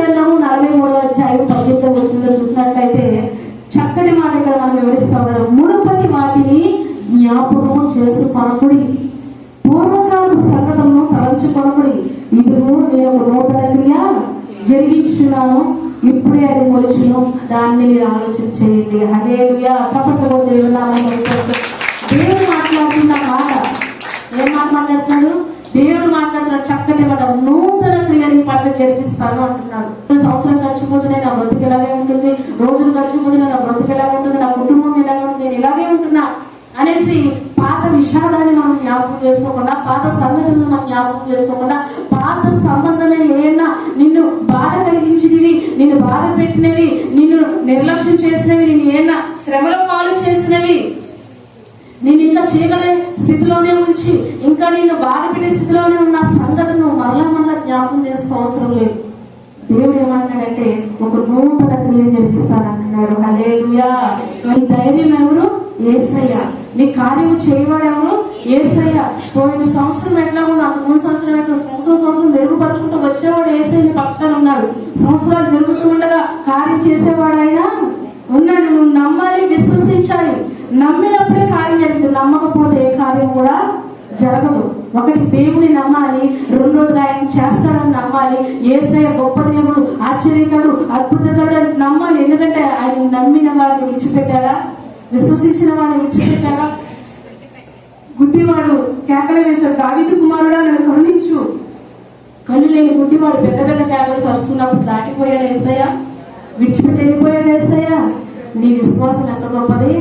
గ్రంథము 43:18 చూసినట్లయితే చక్కటి మాట ఇక్కడ మనం వివరిస్తా ఉన్నాడు. మునుపటి వాటిని జ్ఞాపకం చేసుకొనకుడి, పూర్వకాలపు సంగతులను తలంచుకొనకుడి, ఇదిగో నేను ఒక నూతన క్రియ జరిగించున్నాను, ఇప్పుడే అది మొలుచును, దాన్ని మీరు ఆలోచన చేయండి. హల్లెలూయా. చప్పట్లు దేవుడు మాట్లాడుతున్న మాట. ఏం మాట్లాడుతున్నాడు? దేవుడు మాట్లాడుతున్నాడు చక్కటి మాట. నూతన క్రియని పట్ల జరిగిస్తాను అంటున్నాడు. సంవత్సరం గడిచిపోతున్నాయి, నా బ్రతుకు ఇలాగే ఉంటుంది, రోజులు గడిచిపోతున్నాయి, నా బ్రతుకు ఇలాగే ఉంటుంది, నా కుటుంబం ఇలాగే ఉంటుంది, నేను ఇలాగే ఉంటున్నా అనేసి పాత విషాదాన్ని మనం జ్ఞాపకం చేసుకోకుండా, పాత సంగతులను మనం జ్ఞాపకం చేసుకోకుండా, పాత సంబంధమే ఏదైనా నిన్ను బాధ కలిగించినవి, నిన్ను బాధ పెట్టినవి, నిన్ను నిర్లక్ష్యం చేసినవి, నిన్ను ఏదైనా శ్రమల పాలు చేసినవి, నేను ఇంకా చేయగలే స్థితిలోనే ఉంచి ఇంకా నిన్ను బాధ పెట్టే స్థితిలోనే ఉన్న సంగతులను మరలా జ్ఞాపకం చేసుకో అవసరం లేదు. దేవుడు ఏమంటున్నాడంటే ఒక నూతన క్రియ జరిగిస్తానంటున్నాడు. హల్లెలూయా. నీ ధైర్యం ఎవరు? యేసయ్య. నీ కార్యం చేయవాడు ఎవరు? యేసయ్య. పోయిన సంవత్సరం ఎట్లా ఉన్నా, ముందు సంవత్సరం ఎట్లా, సంవత్సరం మెరుగుపరుచుకుంటూ వచ్చేవాడు యేసయ్య నీ పక్షాన ఉన్నాడు. సంవత్సరాలు జరుగుతూ ఉండగా కార్యం చేసేవాడు ఆయన ఉన్నాడు. నువ్వు నమ్మాలి, విశ్వసించాలి. నమ్మినప్పుడే కార్యం జరుగుతుంది, నమ్మకపోతే ఏ కార్యం కూడా జరగదు. ఒకటి దేవుని నమ్మాలి, రెండోది ఆయన చేస్తాడని నమ్మాలి. యేసయ్య గొప్ప దేవుడు, ఆశ్చర్యకరుడు, అద్భుతకరుడు అని నమ్మాలి. ఎందుకంటే ఆయన నమ్మిన వారిని విడిచిపెట్టారా? విశ్వసించిన వాడిని విడిచిపెట్టారా? గుడ్డివాడు కేకలు వేశాడు, దావీదు కుమారుడా నన్ను కరుణించు. కళ్ళు లేని గుడ్డివాడు పెద్ద పెద్ద కేకలు సరుస్తున్నప్పుడు దాటిపోయాడు యేసయ్య, విడిచిపెట్టి వెళ్ళిపోయాడు యేసయ్య. నీ విశ్వాసం ఎంత గొప్పది.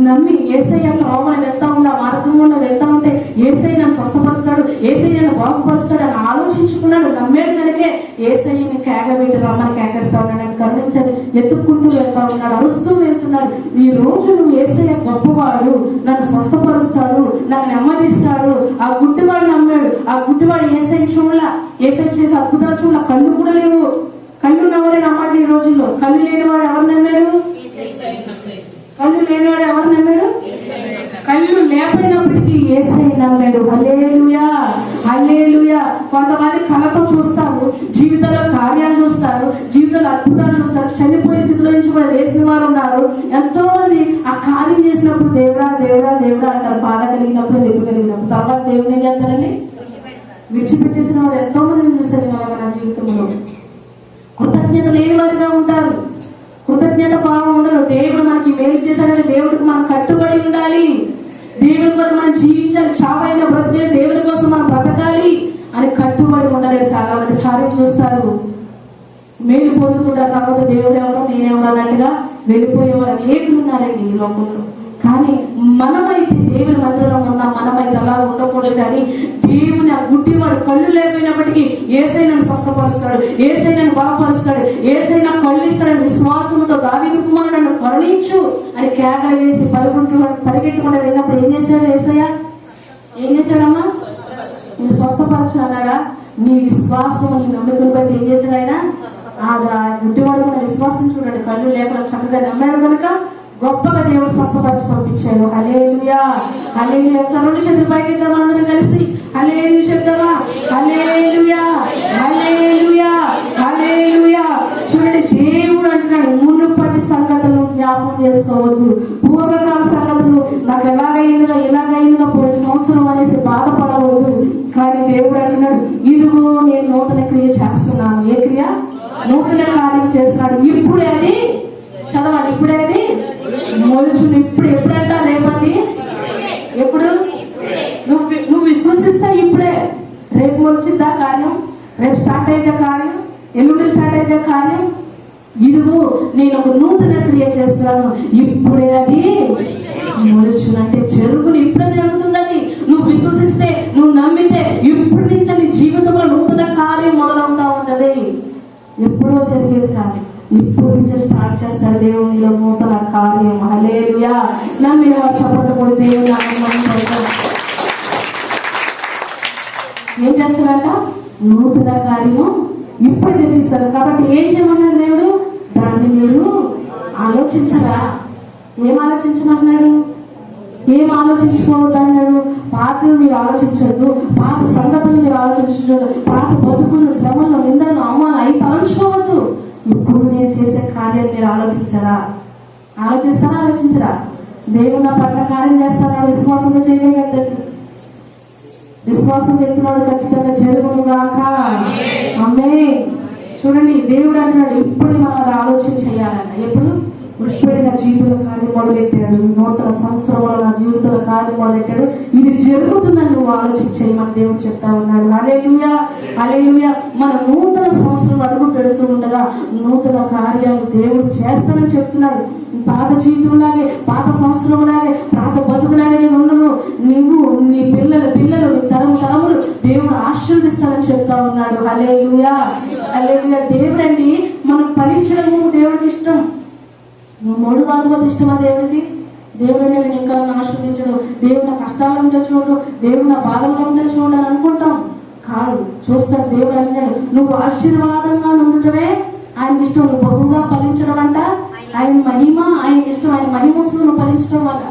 నమ్మి యేసయ్య త్రోవను వెళ్తా ఉన్నా, మార్గంలో వెళ్తా ఉంటే యేసయ్య నన్ను స్వస్థపరుస్తాడు, యేసయ్య నన్ను బాగుపరుస్తాడు అని ఆలోచించుకున్నాడు. నమ్మేడు కనుకే యేసయ్యని కేకబెట్టి రమ్మని కేకేస్తా ఉన్నాడు. నేను కరుణించని ఎత్తుక్కుంటూ వెళ్తా ఉన్నాడు, అరుస్తూ వెళ్తున్నాడు. ఈ రోజు నువ్వు యేసయ్య గొప్పవాడు, నన్ను స్వస్థపరుస్తాడు, నన్ను నెమ్మదిస్తాడు. ఆ గుడ్డివాడు నమ్మాడు. ఆ గుడ్డివాడు యేసయ్య చూడలా, యేసయ్య చేసే అద్భుతాలు చూడలా. కళ్ళు కూడా లేవు. కళ్ళు నవ్వలే నమ్మాలి. ఈ రోజుల్లో కళ్ళు లేని వాడు ఎవరు నమ్మాడు? కళ్ళు లేనివాడు ఎవరు నమ్మాడు? కళ్ళు లేకపోయినప్పటికీ యేసయ్య నమ్మాడు. హల్లెలూయా, హల్లెలూయా. కొంతమంది కళ్ళతో చూస్తారు, జీవితంలో కార్యాలు చూస్తారు, జీవితంలో అద్భుతాలు చూస్తారు. చనిపోయే స్థితిలో నుంచి కూడా లేచిన వారు ఉన్నారు. ఎంతో మంది ఆ కార్యం చేసినప్పుడు దేవుడా దేవుడా దేవుడా అంటారు, బాధ కలిగినప్పుడు, నిప్పు కలిగినప్పుడు. తర్వాత దేవుని ఏం చేస్తారండి? విడిచిపెట్టేసిన వారు ఎంతో మందిని చూశారు కదా మన జీవితంలో. కృతజ్ఞత లేని వారిగా ఉంటారు, కృతజ్ఞత భావం ఉండదు. దేవుడు మనకి మేలు చేశాడంటే దేవుడికి మనం కట్టుబడి ఉండాలి, దేవుడి కోసం మనం జీవించాలి, చావైన బ్రతికే దేవుడి కోసం మనం బ్రతకాలి అని కట్టుబడి ఉండలేదు. చాలా మంది కార్యం చూస్తారు, మేలు పొందుకుంటారు, తర్వాత దేవుడు ఎవరో నేనెవరో అన్నట్టుగా వెళ్ళిపోయేవారు అనేకులు ఉన్నారండి ఈ లోకంలో. కానీ మనమైతే దేవుని మందిరంలో ఉన్నాం, మనమైతే అలా ఉండకూడదు. కానీ దేవుని ఆ గుడ్డివాడు కళ్ళు లేకపోయినప్పటికీ యేసయ్య నన్ను స్వస్థపరుస్తాడు, యేసయ్య నన్ను బాగుపరుస్తాడు, యేసయ్య నాకు కళ్ళు ఇస్తాడని విశ్వాసంతో దావీదు కుమారుడు నన్ను కరుణించు అని కేకలు వేసి పరిగెట్టుకుంటూ వెళ్ళినప్పుడు ఏం చేశాడు యేసయ్య? ఏం చేశాడమ్మా? నేను స్వస్థపరచాలగా నీ విశ్వాసం, నీ నమ్మకం బట్టి ఏం చేశాడు ఆయన? ఆ గుడ్డివాడు కూడా విశ్వాసం చూడండి, కళ్ళు లేకుండా చక్కగా నమ్మాడు కనుక గొప్పగా దేవుడు స్వస్థపరిచి పంపించాడు. హల్లెలూయా, హల్లెలూయా. రెండు చేతులు పైకిద్దాం అందరం కలిసి. హల్లెలూయా చెప్తావా? హల్లెలూయా, హల్లెలూయా, హల్లెలూయా. చూడండి, దేవుడు అంటున్నాడు మునుపటి సంగతులు జ్ఞాపకం చేసుకోవద్దు, పూర్వకాల సంగతులు నాకు ఎలాగైందిగా పోయిన సంవత్సరం అనేసి బాధపడవద్దు. కానీ దేవుడు అంటున్నాడు ఇదిగో నేను నూతన క్రియ చేస్తున్నాను. ఏ క్రియ? నూతన కార్యం చేస్తున్నాడు. ఇప్పుడే అది చదవాలి, ఇప్పుడే అది మొలుచును. ఇప్పుడు ఎప్పుడంట? రేపటి. ఎప్పుడు? నువ్వు విశ్వసిస్తా ఇప్పుడే. రేపు మొలిచిద్దా కార్యం? రేపు స్టార్ట్ అయితే కార్యం? ఎల్లుండి స్టార్ట్ అయితే కార్యం? ఇదిగో నేను ఒక నూతన క్రియ చేస్తున్నాను, ఇప్పుడే అది మొలుచును. అంటే జరుగుని ఇప్పుడే జరుగుతుందని నువ్వు విశ్వసిస్తే, నువ్వు నమ్మితే ఇప్పటి నుంచి నీ జీవితంలో నూతన కార్యం మొదలవుతా ఉన్నది. ఎప్పుడో జరిగేది కాదు, ఇప్పుడు నుంచి స్టార్ట్ చేస్తాడు దేవునిలో నూతన కార్యం. హల్లెలూయా. నమ్మిన వారు చప్పట్లు కొడి దేవుని ఏం చేస్తాడంట? నూతన కార్యం ఇప్పుడు జరిగిస్తారు. కాబట్టి ఏం చేయమన్నాడు దేవుడు? దాన్ని మీరు ఆలోచించరా? ఏం ఆలోచించమన్నాడు? ఏం ఆలోచించుకోవద్దు అన్నాడు? పాతలు మీరు ఆలోచించద్దు, పాత సంగతులు మీరు ఆలోచించదు, పాత బతుకులు, శ్రమలు, నిందలు, అవమానాలు అవి తలంచుకోవద్దు. దేవుడు నా పట్ల కార్యం చేస్తారా? విశ్వాసంతో చేయగలుగుతాడు. విశ్వాసం ఎత్తినాడు ఖచ్చితంగా జరుగును గాక. ఆమేన్. చూడండి, దేవుడు అంటున్నాడు ఇప్పుడు మనం అది ఆలోచన చేయాలన్న. ఎప్పుడు? ఇప్పుడే నా జీవితంలో కార్యం మొదలెట్టాడు, నూతన సంవత్సరంలో నా జీవితంలో కార్యం మొదలెట్టాడు, ఇది జరుగుతుందని నువ్వు ఆలోచించేయి మన దేవుడు చెప్తా ఉన్నాడు. హల్లెలూయా, హల్లెలూయా. మన నూతన సంవత్సరం అడుగు పెడుతూ ఉండగా నూతన కార్యాలు దేవుడు చేస్తానని చెప్తున్నాడు. పాత జీవితంలాగే, పాత సంవత్సరంలాగే, పాత బతుకులాగే నేను ఉండను. నువ్వు, నీ పిల్లలు, నీ తరములు దేవుడు ఆశీర్వదిస్తానని చెప్తా ఉన్నాడు. హల్లెలూయా, హల్లెలూయా. దేవుడండి మనం ఫలించడము దేవుడికి ఇష్టం. నువ్వు 3 వారాలు ఇష్టమా దేవుడికి? దేవుడు నేను ఇంకా ఆశీర్వదించడు, దేవుడు నా కష్టాలు ఉంటే చూడు, దేవుడు నా బాధల్లో ఉంటే చూడు అని అనుకుంటాం. కాదు, చూస్తాడు దేవుడు అన్నాడు నువ్వు ఆశీర్వాదంగా ఉండటమే ఆయనకి ఇష్టం. నువ్వు బహుగా ఫలించడం అంట ఆయన మహిమ, ఆయనకి ఇష్టం. ఆయన మహిమ వస్తుంది నువ్వు ఫలించడం వల్ల.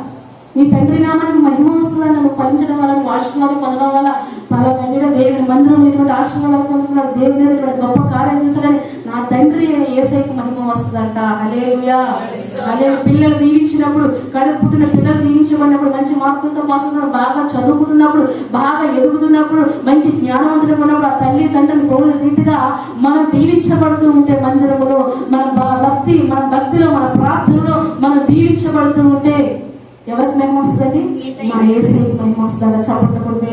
నీ తండ్రి నామానికి మహిమ వస్తుందని నువ్వు ఫలించడం వల్ల, నువ్వు ఆశీర్వాదం పొందడం వల్ల, పలానా దేవుడి మందిరంలో ఇటువంటి ఆశీర్వాదాలు పొందుతున్నాడు, దేవుడి మీద ఇటువంటి గొప్ప కార్యం చూసాడని నా తండ్రి యేసయ్యకి మహిమ వస్తుందంట. హల్లెలూయా, హల్లెలూయా. పిల్లలు దీవించినప్పుడు, కడుపు పుట్టిన పిల్లలు దీవించబడినప్పుడు, మంచి మార్కులతో పాస్ అవుతున్నప్పుడు, బాగా చదువుకుంటున్నప్పుడు, బాగా ఎదుగుతున్నప్పుడు, మంచి జ్ఞానవంతులు ఉన్నప్పుడు ఆ తల్లి తండ్రిని పోలిన రీతిగా మనం దీవించబడుతూ ఉంటే మందిరములో, మన భక్తిలో, మన ప్రార్థనలో మనం దీవించబడుతూ ఉంటే ఎవరికి మహిమ వస్తుందండి? మన యేసయ్యకి మహిమ వస్తుందా? చెప్పకపోతే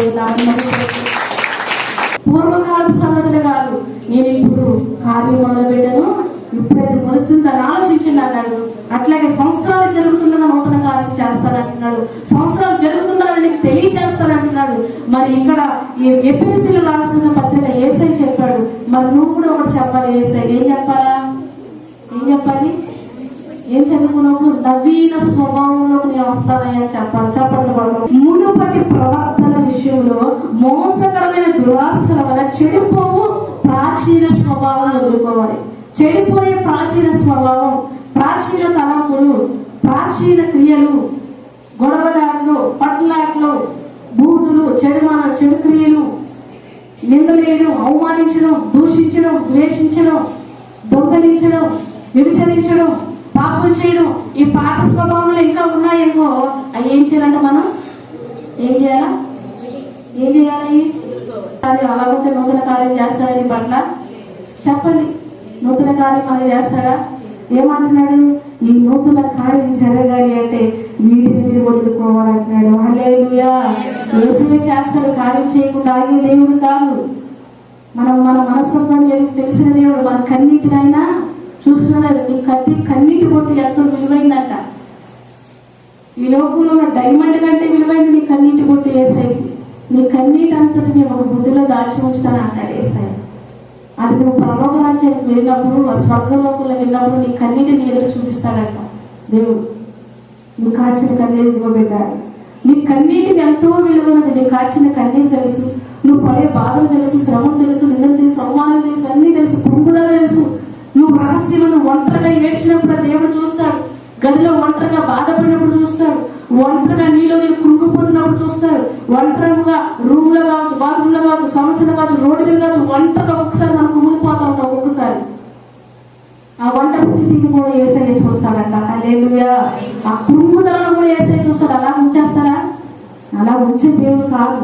పూర్వకాలపు సంగతులు కాదు, నేను ఇప్పుడు కార్యం మొదలు పెట్టాను, ఇప్పుడైతే మొలుస్తుందని ఆలోచించండి అన్నాడు. అట్లాగే సంవత్సరాలు జరుగుతుండగా నూతన కార్యం చేస్తానంటున్నాడు. సంవత్సరాలు జరుగుతుండగా నీకు తెలియచేస్తానంటున్నాడు. మరి ఇక్కడ ఎఫెసీయులకు రాసిన పత్రిక యేసయ్య చెప్పాడు. మరి నువ్వు కూడా ఒకటి చెప్పాలి. యేసయ్య ఏం చెప్పాలా? ఏం చెప్పాలి? ఏం చదువుకున్నప్పుడు నవీన స్వభావంలోకి నేను వస్తానని చెప్పాలి. చెప్పండి. మునుపటి ప్రవర్తన విషయంలో మోసకరమైన దురాశల వల్ల చెడిపోవు ప్రాచీన స్వభావాన్ని వదులుకోవాలి. చెడిపోయే ప్రాచీన స్వభావం, ప్రాచీన తలంపులు, ప్రాచీన క్రియలు, గొడవలాట్లు, పట్లాట్లు, బూతులు, చెడు క్రియలు, నిందలేయడం, అవమానించడం, దూషించడం, ద్వేషించడం, దొంగలించడం, వ్యభిచరించడం, పాపం చేయడం, ఈ పాత స్వభావంలో ఇంకా ఉన్నాయేమో అవి ఏం చేయాలంటే మనం ఏం చేయాలి? అలా ఉంటే నూతన కార్యం చేస్తాడా నీ పట్ల? చెప్పండి, నూతన కార్యం మనం చేస్తాడా? ఏమంటున్నాడు? ఈ నూతన కార్యం జరగాలి అంటే వీటిని మీరు వదులుకోవాలంటున్నాడు. హల్లెలూయా. యేసయ్య చేస్తాడు, కార్యం చేయకుండా ఆగే దేవుడు కాదు. మన మనస్తత్వం తెలిసిన దేవుడు. మన కన్నీటినైనా చూస్తున్నాడు. నీ కన్నీటి బొట్టు ఎంతో విలువైందంట. ఈ లోకంలో ఉన్న డైమండ్ కంటే విలువైంది నీ కన్నీటి బొట్టు యేసయ్యకి. నీ కన్నీటి అంతటిని ఒక బుడ్డిలో దాచి ఉంచుతాను అంటాడు యేసయ్య. అది నువ్వు పరలోక రాజ్యానికి వెళ్ళినప్పుడు, ఆ స్వర్గలోకంలో వెళ్ళినప్పుడు నీ కన్నీటిని ఎదురు చూపిస్తాడంట దేవుడు. నీ కాచిన కన్నీరు ఇవ్వబెట్టాడు. నీ కన్నీటికి ఎంతో విలువైనది. నీ కాచిన కన్నీరు తెలుసు, నువ్వు పడే బాధలు తెలుసు, శ్రమం తెలుసు, నిందలు తెలుసు, అవమానం తెలుసు, అన్నీ తెలుసు, పురుగుదల తెలుసు. నువ్వు రహస్యమైన ఒంటరిగా ఏడ్చినప్పుడు దేవుడు చూస్తాడు. గదిలో ఒంటరిగా బాధపడినప్పుడు చూస్తాడు. ఒంటరిగా నీలో నేను కృంగిపోతున్నప్పుడు చూస్తాడు. ఒంటరిగా రూమ్ లో కావచ్చు, బాత్రూమ్ లో కావచ్చు, సమస్యలు కావచ్చు, రోడ్డు మీద కావచ్చు, ఒంటరిగా ఒక్కసారి మనం కుమిలిపోతా ఉంటాం. ఒక్కొక్కసారి ఆ ఒంటరి స్థితిని కూడా యేసయ్య చూస్తాడంట. హల్లెలూయా. ఆ కృంగుదలను కూడా యేసయ్య చూస్తాడు. అలా ఉంచేస్తాడా? అలా ఉంచే దేవుడు కాదు.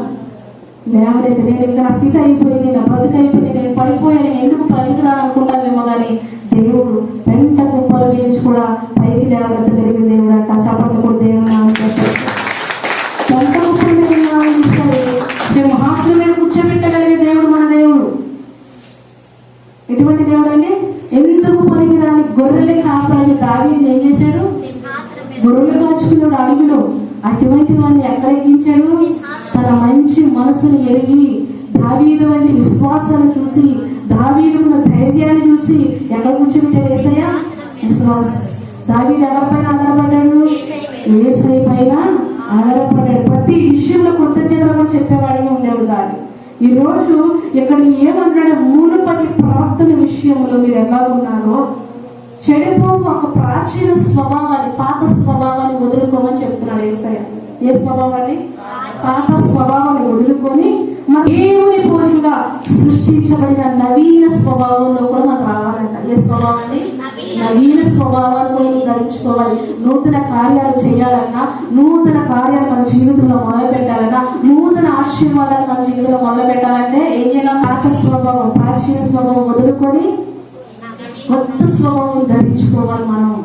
లేవనైతే నేను ఇంకా నా స్థితి అయిపోయింది, నా బ్రతుకు అయిపోయింది, నేను పడిపోయాను, నేను ఎందుకు పనికిరాను అనుకుంటానేమో కానీ దేవుడు పెంట కుప్పలు వేయించి కూడా పైకి లేవనెత్తగలిగిన దేవుడు అంట. చెప్పండి కూడా దేవుడు పెంట కుప్పలు తీసుకొని సింహాసనం మీద కూర్చోబెట్టగలిగే దేవుడు మన దేవుడు. ఎటువంటి దేవుడు అండి? ఎందుకు పనికిరాని గొర్రెల కాపాడి దావీదు ఏం చేశాడు? గొర్రెలు కాచుకున్నాడు అడవిలో. అటువంటి వాడిని ఎక్కడ ఎక్కించాడు? తన మంచి మనసును ఎరిగి, దావీదు వంటి విశ్వాసాన్ని చూసి, దావీదుకున్న ధైర్యాన్ని చూసి ఎక్కడ కూర్చోబెట్టాడు యేసయ్య? విశ్వాసం. దావీదు ఎవరిపైన ఆధారపడ్డాడు? యేసయ్య పైన ఆధారపడ్డాడు. ప్రతి విషయంలో కృతజ్ఞతలు కూడా చెప్పేవాడిగా ఉండేవాడు కాదు. ఈ రోజు ఇక్కడ ఏమన్నాడు? మునుపటి ప్రవర్తన విషయంలో మీరు ఎలా ఉన్నారో చెడిపోవు ఒక ప్రాచీన స్వభావాన్ని, పాత స్వభావాన్ని వదులుకోమని చెప్తున్నాడు యేసయ్య. ఏ స్వభావాన్ని? పాత స్వభావాన్ని వదులుకొని దేవుని పోలికగా సృష్టించబడిన నవీన స్వభావంలో కూడా మనం రావాలంట. ఏ స్వభావాన్ని? నవీన స్వభావాన్ని కూడా ధరించుకో. ధరించుకోవాలి. నూతన కార్యాలు చేయాలన్నా, నూతన కార్యాలు మన జీవితంలో మొదలు పెట్టాలన్నా, నూతన ఆశీర్వాదాలు మన జీవితంలో మొదలు పెట్టాలంటే ఏం చేయాలి? పాత స్వభావం, ప్రాచీన స్వభావం వదులుకొని కొత్త స్వభావం ధరించుకోవాలి మనం.